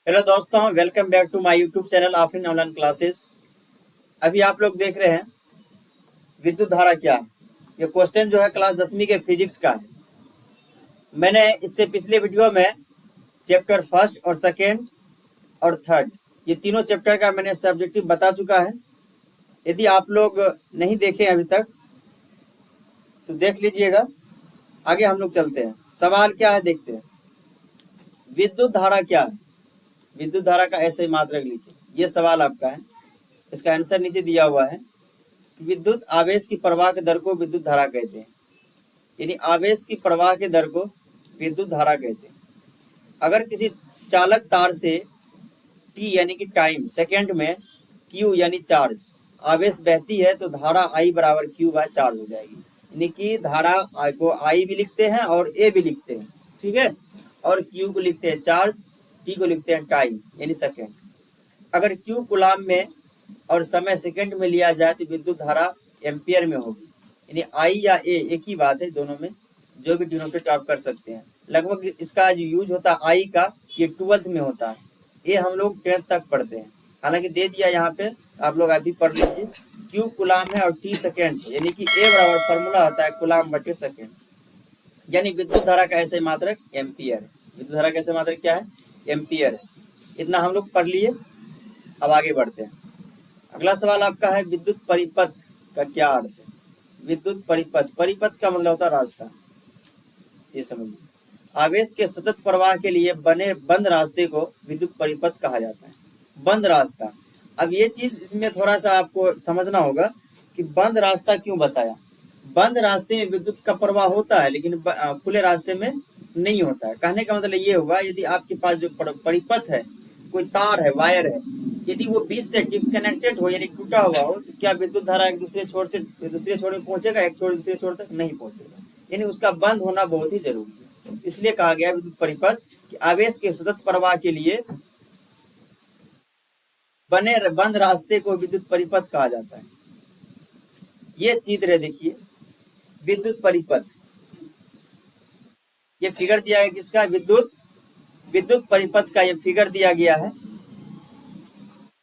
Hello दोस्तों, welcome back to my YouTube channel Afreen online classes. अभी आप लोग देख रहे हैं विद्युत धारा क्या है। ये क्वेश्चन जो है क्लास 10वीं के फिजिक्स का है। मैंने इससे पिछले वीडियो में चैप्टर फर्स्ट और सेकेंड और थर्ड ये तीनों चैप्टर का मैंने सब्जेक्टिव बता चुका है। यदि आप लोग नहीं देखे अभी तक तो देख लीजिएगा। आगे हम लोग चलते हैं। सवाल क्या है देखते हैं। विद्युत धारा क्या है? विद्युत धारा का ऐसे मात्रक लिखिए। ये सवाल आपका है। इसका आंसर नीचे दिया हुआ है। विद्युत आवेश की प्रवाह के दर को विद्युत धारा कहते हैं। यानी आवेश की प्रवाह के दर को विद्युत धारा कहते हैं। अगर किसी चालक तार से टी यानी कि टाइम सेकंड में क्यू यानी चार्ज आवेश बहती है तो धारा आई बराबर क्यू बाय चार्ज हो जाएगी। यानी कि धारा आई को आई भी लिखते हैं और ए भी लिखते हैं, ठीक है। और क्यू को लिखते हैं चार्ज, टी को लिखते हैं टाइम यानी सेकेंड। अगर क्यू कूलाम में और समय सेकंड में लिया जाए तो विद्युत धारा एम्पियर में होगी। यानी आई या ए एक ही बात है, दोनों में जो भी डिनोटेट आप कर सकते हैं। लगभग इसका जो यूज होता है आई का, ये 12th में होता है। ये हम लोग 10th तक पढ़ते हैं। हालांकि दे दिया यहाँ पे, आप लोग अभी पढ़ लीजिए। क्यू कूलाम है और टी सेकेंड, यानी कि ए बराबर फॉर्मूला होता है कूलाम बटे सेकेंड। यानी विद्युत धारा का ऐसे मात्रक एम्पियर है। विद्युत धारा का ऐसे मात्रक क्या है? एम्पियर है। इतना हम लोग पढ़ लिए। अब आगे बढ़ते हैं। अगला सवाल आपका है विद्युत परिपथ का क्या अर्थ है? विद्युत परिपथ, परिपथ का मतलब होता है रास्ता। ये समझिए, आवेश के सतत प्रवाह के लिए बने बंद रास्ते को विद्युत परिपथ कहा जाता है। बंद रास्ता। अब ये चीज इसमें थोड़ा सा आपको समझना होगा कि बंद रास्ता क्यों बताया। बंद रास्ते में विद्युत का प्रवाह होता है लेकिन खुले रास्ते में नहीं होता है। कहने का मतलब ये हुआ, यदि आपके पास जो परिपथ है, कोई तार है, वायर है, यदि वो बीच से डिस्कनेक्टेड हो यानी टूटा हुआ हो तो क्या विद्युत धारा एक दूसरे छोर से दूसरे छोर में पहुंचेगा? एक छोर दूसरे छोर तक नहीं पहुंचेगा। यानी उसका बंद होना बहुत ही जरूरी है। इसलिए कहा गया विद्युत परिपथ कि आवेश के सतत प्रवाह के लिए बने बंद रास्ते को विद्युत परिपथ कहा जाता है। ये चित्र है, देखिए विद्युत परिपथ। ये फिगर दिया है किसका? विद्युत परिपथ का ये फिगर दिया गया है,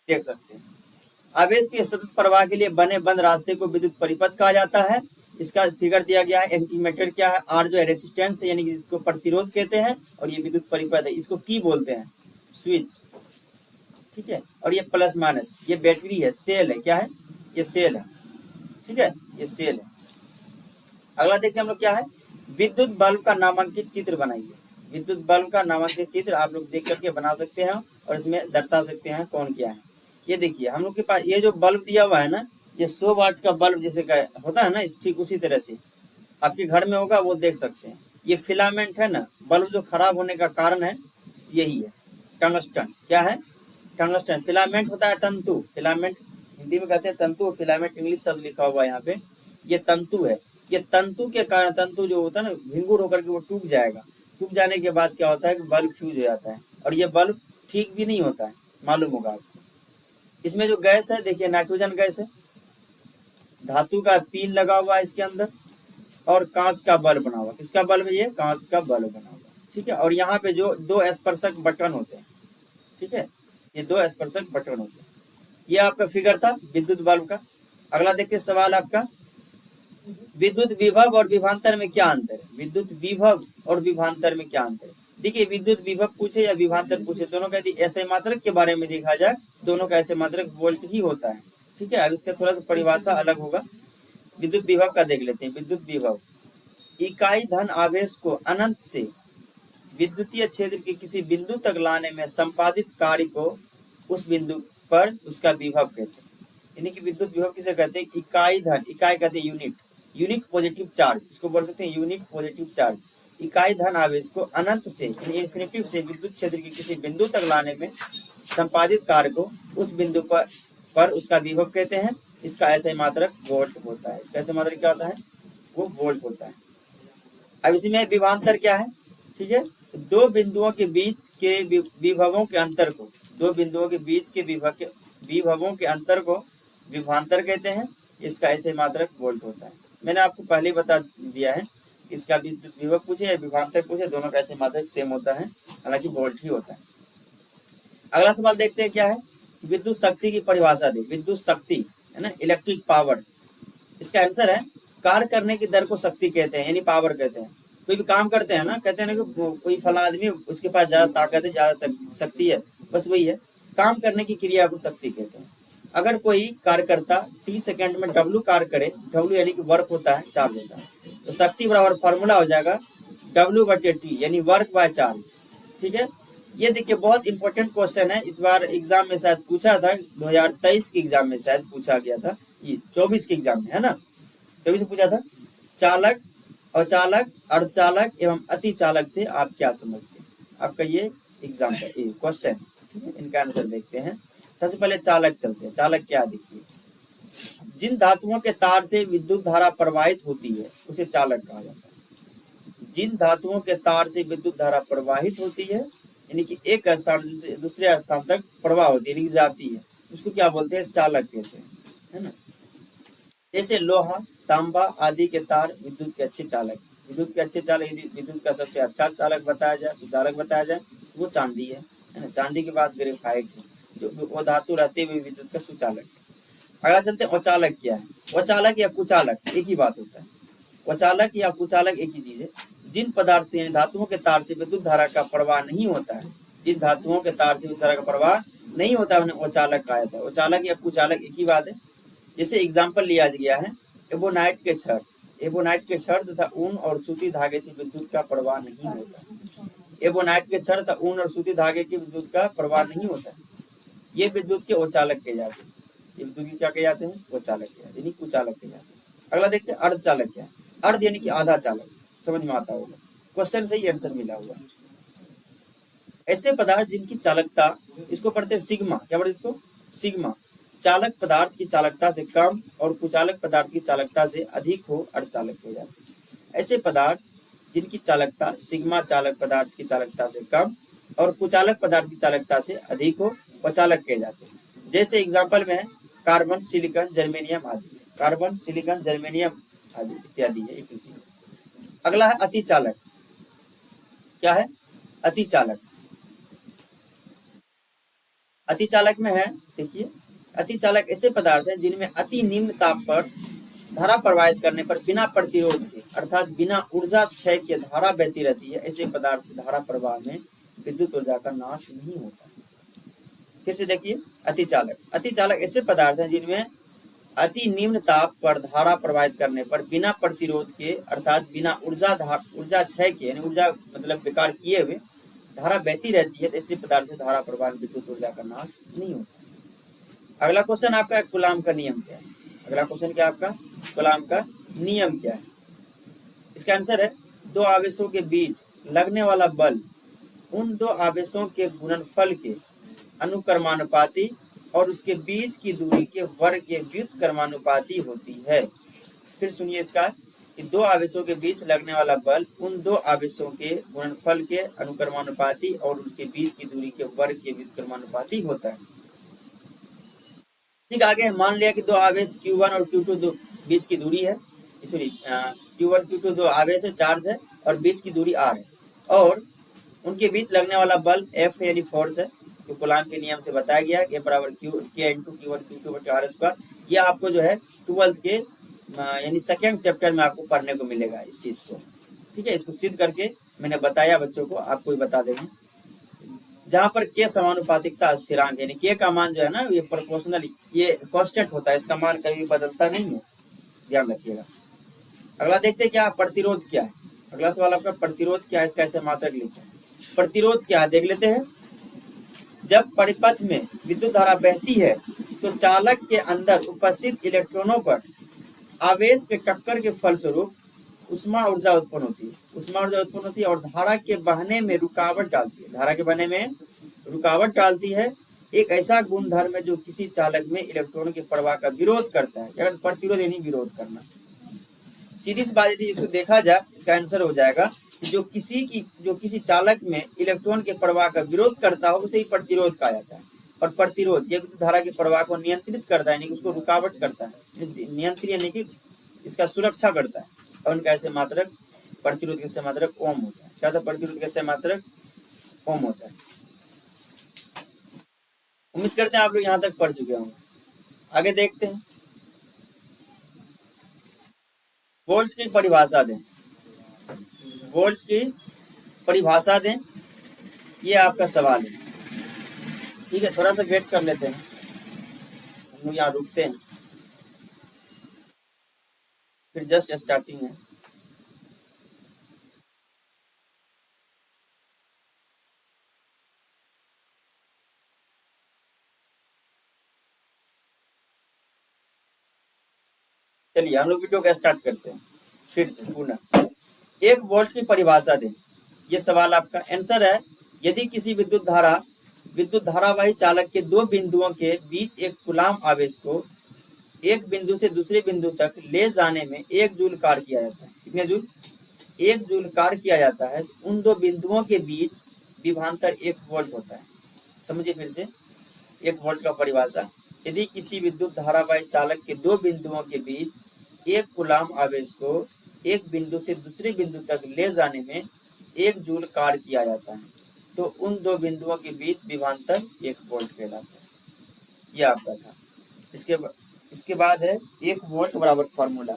देख सकते हैं। आवेश के सतत प्रवाह के लिए बने बंद रास्ते को विद्युत परिपथ कहा जाता है। इसका फिगर दिया गया है। एंटीमीटर क्या है? आर जो है रेजिस्टेंस है, यानी कि जिसको प्रतिरोध कहते हैं, और ये विद्युत परिपथ है। इसको की बोलते हैं? स्विच, ठीक है। और ये प्लस माइनस, ये बैटरी है, सेल है। क्या है? ये सेल है, ठीक है, ये सेल है। अगला देखते हैं हम लोग क्या है। विद्युत बल्ब का नामांकित चित्र बनाइए। विद्युत बल्ब का नामांकित चित्र आप लोग देख करके बना सकते हैं और इसमें दर्शा सकते हैं कौन क्या है। ये देखिए हम लोग के पास ये जो बल्ब दिया हुआ है ना, ये 100 वाट का बल्ब जैसे होता है ना, ठीक उसी तरह से आपके घर में होगा, वो देख सकते हैं। ये फिलामेंट है ना, बल्ब जो खराब होने का कारण है यही है, टंगस्टन। क्या है? टंगस्टन। फिलामेंट होता है तंतु। फिलामेंट हिंदी में कहते हैं तंतु, फिलामेंट इंग्लिश शब्द लिखा हुआ है यहाँ पे। ये तंतु है। ये तंतु के कारण, तंतु जो होता है ना, भिंगुर होकर के वो टूट जाएगा। टूट जाने के बाद क्या होता है कि बल्ब फ्यूज हो जाता है, और ये बल्ब ठीक भी नहीं होता है, मालूम होगा आपको। इसमें जो गैस है देखिए, नाइट्रोजन गैस है, धातु का पीन लगा हुआ है इसके अंदर, और कांच का बल्ब बना हुआ। किसका बल्ब है? ये कांच का बल्ब बना हुआ, ठीक है। और यहाँ पे जो 2 स्पर्शक बटन होते हैं, ठीक है, ये 2 स्पर्शक बटन होते हैं। ये आपका फिगर था विद्युत बल्ब का। अगला देखिए सवाल आपका, विद्युत विभव और विभवांतर में क्या अंतर है? विद्युत विभव और विभवांतर में क्या अंतर है? देखिए, विद्युत विभव पूछे या विभवांतर पूछे, दोनों का यदि ऐसे मात्रक के बारे में देखा जाए, दोनों का ऐसे मात्रक वोल्ट ही होता है, ठीक है। अब इसका थोड़ा सा परिभाषा अलग होगा। विद्युत विभव का देख लेते हैं। विद्युत विभव इकाई धन आवेश को अनंत से विद्युतीय क्षेत्र के किसी बिंदु तक लाने में संपादित कार्य को उस बिंदु पर उसका विभव कहते हैं। यानी कि विद्युत विभव किसे कहते हैं? इकाई धन, इकाई कहते हैं यूनिट, यूनिक पॉजिटिव चार्ज, इसको बोल सकते हैं यूनिक पॉजिटिव चार्ज। इकाई धन आवेश को अनंत से इन्फिनिटिव से विद्युत क्षेत्र के किसी बिंदु तक लाने में संपादित कार्य को उस बिंदु पर उसका विभव कहते हैं। इसका ऐसे मात्रक वोल्ट होता है। इसका ऐसे मात्रक क्या होता है? वो वोल्ट होता है। अब इसमें विभवांतर क्या है? ठीक है, दो बिंदुओं के बीच के विभवों के अंतर को, दो बिंदुओं के बीच के विभवों के अंतर को विभवांतर कहते हैं। इसका ऐसे मात्रक वोल्ट होता है। मैंने आपको पहले ही बता दिया है, इसका विभव पूछे या विभवांतर पूछे, दोनों का ऐसे मात्रक सेम होता है, हालांकि वोल्ट ही होता है। अगला सवाल देखते हैं क्या है, विद्युत शक्ति की परिभाषा दे। विद्युत शक्ति है ना, इलेक्ट्रिक पावर। इसका आंसर है कार्य करने की दर को शक्ति कहते हैं, यानी पावर कहते हैं। कोई भी काम करते हैं ना, कहते हैं ना कि कोई फला आदमी उसके पास ज्यादा ताकत है, ज्यादा शक्ति है, बस वही है। काम करने की क्रिया को शक्ति कहते हैं। अगर कोई कार्यकर्ता t सेकंड में W कार्य करे, W यानी कि वर्क होता है, चार्ज होता है, तो शक्ति बराबर फॉर्मूला हो जाएगा W/T यानी वर्क बाय चार्ज। ठीक है, ये देखिए बहुत इंपॉर्टेंट क्वेश्चन है, इस बार एग्जाम में शायद पूछा था, 2023 के एग्जाम में शायद पूछा गया था, ये 24 के एग्जाम में है ना, 24 से पूछा था। चालक, अचालक, अर्धचालक एवं अतिचालक से आप क्या समझते हैं? आपका ये एग्जाम का क्वेश्चन। ठीक है, इनका आंसर देखते हैं। सबसे पहले चालक चलते हैं। चालक क्या, देखिए, जिन धातुओं के तार से विद्युत धारा प्रवाहित होती है उसे चालक कहा जाता है। जिन धातुओं के तार से विद्युत धारा प्रवाहित होती है, यानी कि एक स्थान से दूसरे स्थान तक प्रवाह होती है, यानी कि जाती है, उसको क्या बोलते हैं? चालक कहते हैं, है ना। जैसे लोहा, तांबा आदि के तार विद्युत के अच्छे चालक। विद्युत के अच्छे चालक, यदि विद्युत का सबसे अच्छा चालक बताया जाए, सुचालक बताया जाए, वो चांदी है ना। चांदी के बाद ग्रेफाइट है, जो वो धातु रहते हुए विद्युत का सुचालक है। अगला चलते हैं, अचालक क्या है? अचालक या कुचालक एक ही बात होता है। अचालक या कुचालक एक ही चीज है। जिन पदार्थ यानी धातुओं के तार से विद्युत धारा का प्रवाह नहीं होता है, जिन धातुओं के तार से विद्युत धारा का प्रवाह नहीं होता है, उन्हें अचालक कहा जाता है। अचालक या कुचालक एक ही बात है। जैसे एग्जाम्पल लिया गया है, एबोनाइट के छड़। एबोनाइट के छड़ तथा ऊन और सूती धागे से विद्युत का प्रवाह नहीं होता। एबोनाइट के छड़ तथा ऊन और सूती धागे की विद्युत का प्रवाह नहीं होता है, ये विद्युत के अचालक कहे जाते हैं। ये विद्युत की क्या कहे जाते हैं? अचालक कहे जाते हैं, यानी कुचालक कहे जाते हैं। अगला देखते हैं, अर्धचालक क्या है? अर्ध यानी कि आधा चालक, समझ में आता होगा, क्वेश्चन से ही आंसर मिला हुआ। ऐसे पदार्थ जिनकी चालकता, इसको पढ़ते हैं सिग्मा, क्या पढ़ते इसको? सिग्मा। चालक पदार्थ की चालकता से कम और कुचालक पदार्थ की चालकता से अधिक हो, अर्धचालक कहे जाते हैं। ऐसे पदार्थ जिनकी चालकता सिग्मा चालक पदार्थ की चालकता से कम और कुचालक पदार्थ की चालकता से अधिक हो, अचालक कहे जाते हैं। जैसे एग्जाम्पल में है कार्बन, सिलिकॉन, जर्मेनियम आदि। कार्बन, सिलिकॉन, जर्मेनियम आदि इत्यादि है एक किसी। अगला है अतिचालक। क्या है? अतिचालक। अतिचालक में है, देखिए, अतिचालक ऐसे पदार्थ हैं जिनमें अति निम्न ताप पर धारा प्रवाहित करने पर बिना प्रतिरोध के, अर्थात बिना ऊर्जा क्षय के धारा बहती रहती है। ऐसे पदार्थ से धारा प्रवाह में विद्युत ऊर्जा का नाश नहीं होता। फिर से देखिए, अतिचालक। अतिचालक ऐसे पदार्थ हैं जिनमें अति निम्न ताप पर धारा प्रवाहित करने पर बिना प्रतिरोध के, अर्थात बिना ऊर्जा क्षय के, यानी ऊर्जा मतलब बेकार किए हुए धारा बहती रहती है। ऐसे पदार्थ से धारा प्रवाह में विद्युत ऊर्जा का नाश नहीं होता। अगला क्वेश्चन आपका कूलाम का नियम क्या है? अगला क्वेश्चन क्या आपका? कूलाम का नियम क्या है? इसका आंसर है, दो आवेशों के बीच लगने वाला बल उन दो आवेशों के गुणनफल के अनुक्रमानुपाती और उसके बीच की दूरी के वर्ग के व्युत्क्रमानुपाती होती है। फिर सुनिए इसका, कि दो आवेशों के बीच लगने वाला बल उन दो आवेशों के गुणनफल के अनुक्रमानुपाती और उसके बीच की दूरी के वर्ग के व्युत्क्रमानुपाती होता है। ठीक, आगे मान लिया कि दो आवेश Q1 और Q2 दो बीच की दूरी है, सॉरी Q1 Q2 दो आवेश है, चार्ज है, और बीच की दूरी R है, और उनके बीच लगने वाला बल F यानी फोर्स है, जो कूलाम के नियम से बताया गया है, बराबर K × Q1 Q2 R square. ये आपको जो है 12th के यानी सेकेंड चैप्टर में आपको पढ़ने को मिलेगा इस चीज को। ठीक है, इसको सिद्ध करके मैंने बताया बच्चों को, आपको भी बता देंगे। जहां पर के समानुपातिकता स्थिरांक, यानी के का मान जो है ना, ये प्रोपोर्शनल, ये कांस्टेंट होता है, इसका मान कभी बदलता नहीं है, ध्यान रखिएगा। अगला देखते क्या, प्रतिरोध क्या है? अगला सवाल आपका, प्रतिरोध क्या है, इसका ऐसे मात्रक लिखते हैं। प्रतिरोध क्या है देख लेते हैं। जब परिपथ में विद्युत धारा बहती है तो चालक के अंदर उपस्थित इलेक्ट्रॉनों पर आवेश के टक्कर के फलस्वरूप उष्मा ऊर्जा उत्पन्न होती है। उष्मा ऊर्जा उत्पन्न होती है और धारा के बहने में रुकावट डालती है। धारा के बहने में रुकावट डालती है। एक ऐसा गुणधर्म है जो किसी चालक में इलेक्ट्रॉनों के प्रवाह का विरोध करता है। अगर प्रतिरोध यानी विरोध करना, सीधी सी बात, यदि इसको देखा जाए, इसका आंसर हो जाएगा जो किसी चालक में इलेक्ट्रॉन के प्रवाह का विरोध करता हो उसे ही प्रतिरोध कहा जाता है। और प्रतिरोध ये विद्युत धारा के प्रवाह को नियंत्रित करता है, यानी कि उसको रुकावट करता है, नियंत्रित यानी कि इसका सुरक्षा करता है। और उनका ऐसे मात्रक, प्रतिरोध के ऐसे मात्रक ओम होता है। क्या था? प्रतिरोध के ऐसे मात्रक ओम होता है। उम्मीद करते हैं आप लोग यहाँ तक पढ़ चुके होंगे। आगे देखते हैं। वोल्ट की परिभाषा दें, वोल्ट की परिभाषा दें, ये आपका सवाल है। ठीक है, थोड़ा सा वेट कर लेते हैं, हम लोग यहाँ रुकते हैं, फिर जस्ट स्टार्टिंग है। चलिए हम लोग वीडियो का स्टार्ट करते हैं फिर से पुनः। एक वोल्ट की परिभाषा दें, ये सवाल आपका आंसर है। यदि किसी विद्युत धारावाही चालक के दो बिंदुओं के बीच एक कूलाम आवेश को एक बिंदु से दूसरे बिंदु तक ले जाने में 1 जूल कार्य किया जाता है। कितने जूल? 1 जूल कार्य किया जाता है। तो उन दो बिंदुओं के बीच विभवांतर 1 वोल्ट होता है। समझिए फिर से 1 वोल्ट का परिभाषा। यदि किसी विद्युत धारावाही चालक के दो बिंदुओं के बीच एक कूलाम आवेश को एक बिंदु से दूसरे बिंदु तक ले जाने में 1 जूल कार्य किया जाता है, तो उन दो बिंदुओं के बीच विभवांतर 1 वोल्ट कहलाता है। यह आपका था। इसके बाद है 1 वोल्ट बराबर फार्मूला।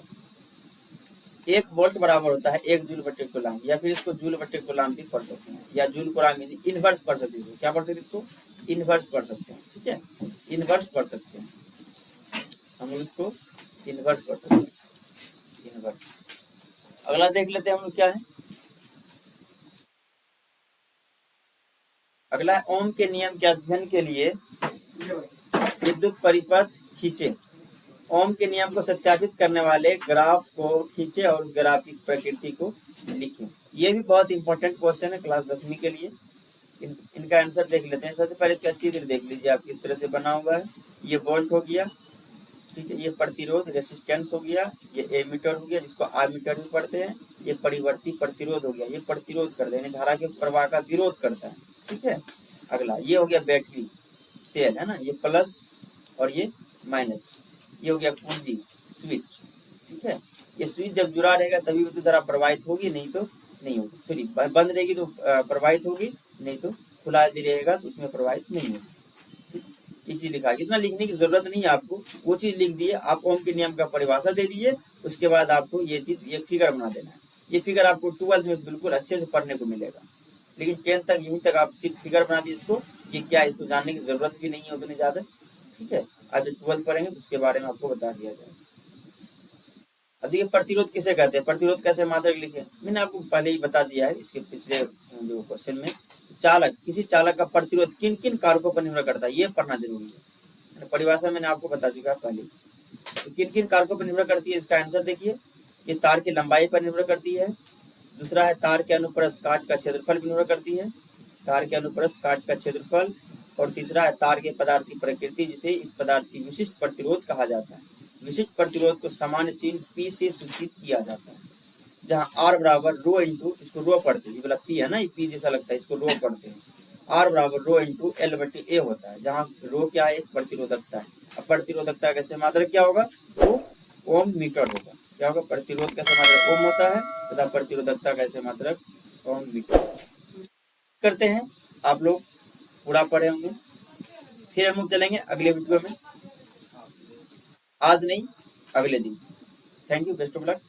1 वोल्ट बराबर होता है 1 जूल बटे कूलाम, या फिर इसको जूल बटे कूलाम भी पढ़ सकते हैं, या जूल कूलाम इनवर्स पढ़ सकते हैं। क्या पढ़ सकते हैं? इसको इनवर्स पढ़ सकते हैं। ठीक है, इनवर्स पढ़ सकते हैं, हम लोग इसको इनवर्स पढ़ सकते हैं, इनवर्स। अगला देख लेते हैं हम लोग क्या है। अगला ओम के नियम के अध्ययन के लिए विद्युत परिपथ खींचे। ओम के नियम को सत्यापित करने वाले ग्राफ को खींचे और उस ग्राफ की प्रकृति को लिखें। ये भी बहुत इंपॉर्टेंट क्वेश्चन है क्लास 10वीं के लिए। इनका आंसर देख लेते हैं। सबसे पहले इसका चित्र देख लीजिए आप किस तरह से बना हुआ है। ये वोल्ट हो गया, ठीक है, ये प्रतिरोध रेसिस्टेंस हो गया, ये एमीटर हो गया जिसको आमीटर भी पढ़ते हैं, ये परिवर्ती प्रतिरोध हो गया, ये प्रतिरोध करते हैं, धारा के प्रवाह का विरोध करता है। ठीक है, अगला ये हो गया बैटरी सेल, है ना, ये प्लस और ये माइनस। ये हो गया कुंजी स्विच। ठीक है, ये स्विच जब जुड़ा रहेगा तभी विद्युत धारा प्रवाहित होगी, नहीं तो नहीं होगी। सॉरी, बंद रहेगी तो प्रवाहित होगी, नहीं तो खुला रहेगा तो उसमें प्रवाहित नहीं होगी। ये चीज लिखा है, इतना लिखने की जरूरत नहीं है आपको, वो चीज लिख दिए। आप ओम के नियम का परिभाषा दे दीजिए, उसके बाद आपको ये चीज, ये फिगर बना देना है। ये फिगर आपको 12th में बिल्कुल अच्छे से पढ़ने को मिलेगा, लेकिन 10th तक यहीं तक आप सिर्फ फिगर बना दिए। इसको ये क्या है इसको जानने की जरूरत भी नहीं है उतनी ज्यादा। ठीक है, आज जब 12th पढ़ेंगे तो उसके बारे में आपको बता दिया जाएगा। अब देखिए प्रतिरोध किसे कहते हैं, प्रतिरोध कैसे मात्रक लिखे, मैंने आपको पहले ही बता दिया है इसके पिछले जो क्वेश्चन में। चालक, किसी चालक का प्रतिरोध किन किन कारकों पर निर्भर करता है, ये पढ़ना जरूरी है। परिभाषा मैंने आपको बता चुका है पहले। तो किन किन कारकों पर निर्भर करती है, इसका आंसर देखिए। ये तार की लंबाई पर निर्भर करती है। दूसरा है तार के अनुप्रस्थ काट का क्षेत्रफल पर निर्भर करती है, तार के अनुप्रस्थ काट का क्षेत्रफल। और तीसरा है तार के पदार्थ की प्रकृति, जिसे इस पदार्थ की विशिष्ट प्रतिरोध कहा जाता है। विशिष्ट प्रतिरोध को सामान्य चिन्ह P से सूचित किया जाता है, जहाँ R बराबर रो इंटू, इसको रो पढ़ते हैं, ये वाला P है ना, ये P जैसा लगता है, इसको रो पढ़ते हैं। R बराबर रो इंटू L बटे A होता है, जहाँ रो क्या है, एक प्रतिरोधकता है। अब प्रतिरोधकता कैसे मात्रक क्या होगा, वो ओम मीटर होगा। क्या होगा, प्रतिरोध कैसे मात्रक ओम होता है तथा प्रतिरोधकता कैसे मात्रक ओम मीटर। करते हैं, आप लोग पूरा पढ़े होंगे। फिर हम लोग चलेंगे अगले वीडियो में, आज नहीं अगले दिन। Thank you, best of luck.